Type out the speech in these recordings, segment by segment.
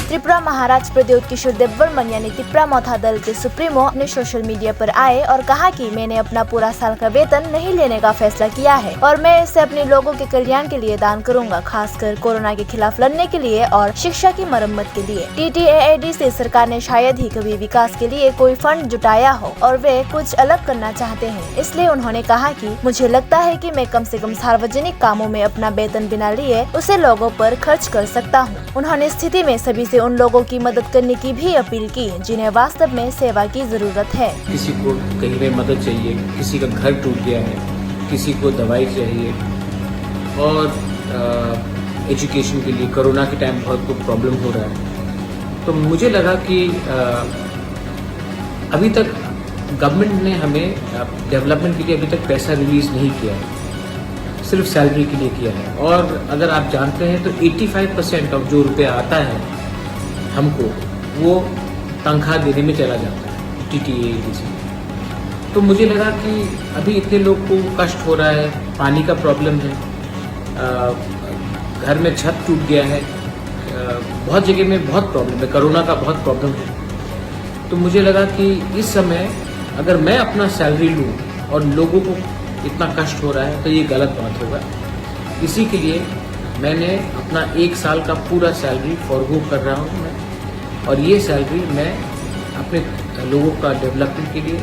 त्रिपुरा महाराज प्रद्योत किशोर देबबर्मन यानी त्रिपुरा मौथा दल के सुप्रीमो अपने सोशल मीडिया पर आए और कहा कि मैंने अपना पूरा साल का वेतन नहीं लेने का फैसला किया है और मैं इसे अपने लोगों के कल्याण के लिए दान करूंगा, खासकर कोरोना के खिलाफ लड़ने के लिए और शिक्षा की मरम्मत के लिए। TTAAD से सरकार ने शायद ही कभी विकास के लिए कोई फंड जुटाया हो और वे कुछ अलग करना चाहते हैं, इसलिए उन्होंने कहा कि मुझे लगता है कि मैं कम से कम सार्वजनिक कामों में अपना वेतन बिना लिए उसे लोगों पर खर्च कर सकता हूँ। उन्होंने स्थिति में सभी से उन लोगों की मदद करने की भी अपील की जिन्हें वास्तव में सेवा की जरूरत है। किसी को कहीं में मदद चाहिए, किसी का घर टूट गया है, किसी को दवाई चाहिए और एजुकेशन के लिए कोरोना के टाइम बहुत प्रॉब्लम हो रहा है। तो मुझे लगा कि अभी तक गवर्नमेंट ने हमें डेवलपमेंट के लिए अभी तक पैसा रिलीज नहीं किया है, सिर्फ सैलरी के लिए किया है। और अगर आप जानते हैं तो 85% ऑफ जो रुपया आता है हमको वो तनख्वाह देने में चला जाता है TTAAD से। तो मुझे लगा कि अभी इतने लोग को कष्ट हो रहा है, पानी का प्रॉब्लम है, घर में छत टूट गया है, बहुत जगह में बहुत प्रॉब्लम है, कोरोना का बहुत प्रॉब्लम है। तो मुझे लगा कि इस समय अगर मैं अपना सैलरी लूँ और लोगों को इतना कष्ट हो रहा है तो ये गलत बात होगा। इसी के लिए मैंने अपना 1 साल का पूरा सैलरी फॉरगो कर रहा हूँ मैं, और ये सैलरी मैं अपने लोगों का डेवलपमेंट के लिए,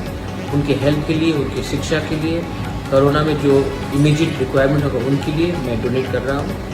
उनके हेल्थ के लिए, उनकी शिक्षा के लिए, कोरोना में जो इमीडिएट रिक्वायरमेंट होगा उनके लिए मैं डोनेट कर रहा हूँ।